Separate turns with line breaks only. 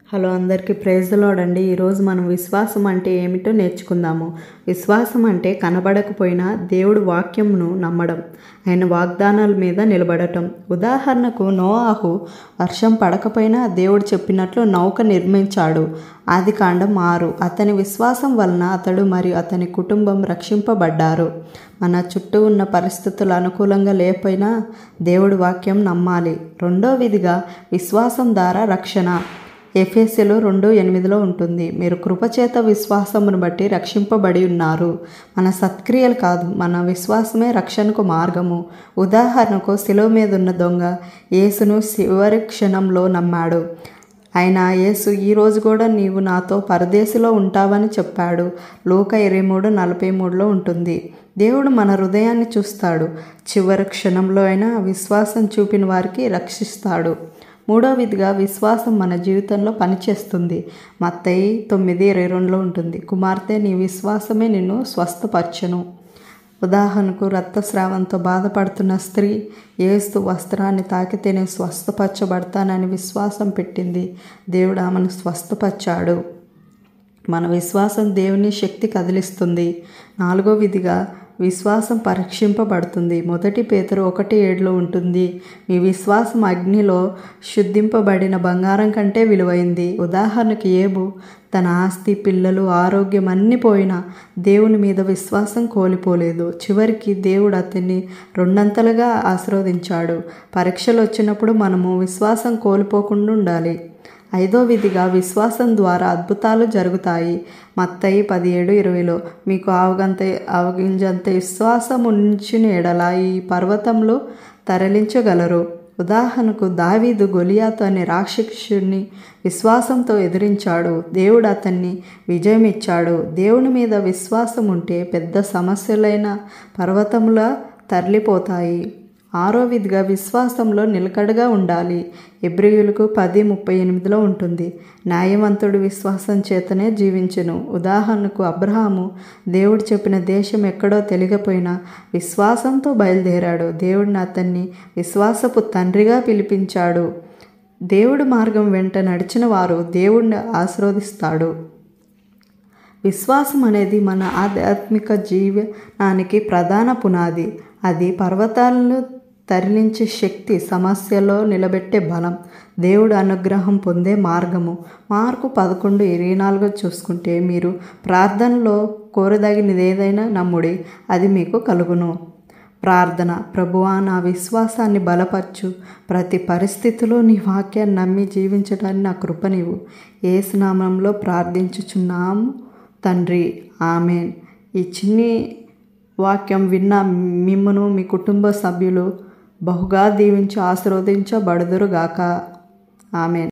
Hello అందరికీ praise the lord అండి. ఈరోజు మనం విశ్వాసం అంటే ఏమిటో నేర్చుకుందాము. విశ్వాసం అంటే కనబడకపోయినా దేవుడు వాక్యంను నమ్మడం, ఆయన వాగ్దానాల మీద నిలబడటం. ఉదాహరణకు నోవాహు వర్షం పడకపోయినా దేవుడు చెప్పినట్లు నౌక నిర్మించాడు. ఆదికాండం 6. అతని విశ్వాసం వలన అతడు మరియు అతని కుటుంబం రక్షింపబడ్డారు. మన చుట్టూ ఉన్న పరిస్థితులు అనుకూలంగా లేకపోయినా దేవుడి వాక్యం నమ్మాలి. రెండో విధిగా విశ్వాసం ద్వారా రక్షణ. ఎఫెసీయులు 2:8 ఉంటుంది. మీరు కృపచేత విశ్వాసమును బట్టి రక్షింపబడి ఉన్నారు. మన సత్క్రియలు కాదు, మన విశ్వాసమే రక్షణకు మార్గము. ఉదాహరణకు శిలువ మీద ఉన్న దొంగ యేసును చివరి క్షణంలో నమ్మాడు. యేసు ఈరోజు కూడా నీవు నాతో పరదేశిలో ఉంటావని చెప్పాడు. లూకా 23:43 ఉంటుంది. దేవుడు మన హృదయాన్ని చూస్తాడు. చివరి క్షణంలో అయినా విశ్వాసం చూపిన వారికి రక్షిస్తాడు. మూడో విధిగా విశ్వాసం మన జీవితంలో పనిచేస్తుంది. మత్తయి 9:22 ఉంటుంది. కుమార్తె, నీ విశ్వాసమే నిన్ను స్వస్థపరచును. ఉదాహరణకు రక్తస్రావంతో బాధపడుతున్న స్త్రీ యేసు వస్త్రాన్ని తాకితేనే స్వస్థపరచబడతానని విశ్వాసం పెట్టింది. దేవుడు ఆమెను స్వస్థపరిచాడు. మన విశ్వాసం దేవుని శక్తి కదిలిస్తుంది. నాలుగో విధిగా విశ్వాసం పరీక్షింపబడుతుంది. 1 పేతురు 1:7 ఉంటుంది. మీ విశ్వాసం అగ్నిలో శుద్ధింపబడిన బంగారం కంటే విలువైంది. ఉదాహరణకు యేబు తన ఆస్తి, పిల్లలు, ఆరోగ్యం అన్నీ పోయినా దేవుని మీద విశ్వాసం కోల్పోలేదు. చివరికి దేవుడు అతన్ని 2 ఆశీర్వదించాడు. పరీక్షలు వచ్చినప్పుడు మనము విశ్వాసం కోల్పోకుండా ఉండాలి. ఐదో విధిగా విశ్వాసం ద్వారా అద్భుతాలు జరుగుతాయి. మత్తయి 17:20 మీకు ఆవగింజంత విశ్వాసం ఉంచిన ఎడల ఈ పర్వతంలో తరలించగలరు. ఉదాహరణకు దావీదు గొలియాతు అనే రాక్షసుని విశ్వాసంతో ఎదిరించాడు. దేవుడు అతన్ని విజయం ఇచ్చాడు. దేవుని మీద విశ్వాసం ఉంటే పెద్ద సమస్యలైన పర్వతంలా తరలిపోతాయి. ఆరో విధిగా విశ్వాసంలో నిలకడగా ఉండాలి. హెబ్రీయులకు 10:38 ఉంటుంది. న్యాయవంతుడు విశ్వాసం చేతనే జీవించెను. ఉదాహరణకు అబ్రహాము దేవుడు చెప్పిన దేశం ఎక్కడో తెలియకపోయినా విశ్వాసంతో బయలుదేరాడు. దేవుడిని అతన్ని విశ్వాసపు తండ్రిగా పిలిపించాడు. దేవుడి మార్గం వెంట నడిచిన వారు దేవుడిని ఆశీర్వదిస్తాడు. విశ్వాసం అనేది మన ఆధ్యాత్మిక జీవనానికి ప్రధాన పునాది. అది పర్వతాలను తరలించే శక్తి, సమస్యలో నిలబెట్టే బలం, దేవుడు అనుగ్రహం పొందే మార్గము. మార్కు 11:24 చూసుకుంటే, మీరు ప్రార్థనలో కోరదగినది ఏదైనా నమ్ముడి, అది మీకు కలుగును. ప్రార్థన. ప్రభువా, నా విశ్వాసాన్ని బలపరచు. ప్రతి పరిస్థితిలో నీ వాక్యాన్ని నమ్మి జీవించడానికి నా కృపనివ్వు. యేసు నామములో ప్రార్థించుచున్నాము తండ్రి, ఆమేన్. ఈ చిన్ని వాక్యం విన్న మిమ్మును మీ కుటుంబ సభ్యులు బహుగా దీవించి ఆశీర్వదించబడుదురుగాక. ఆమేన్.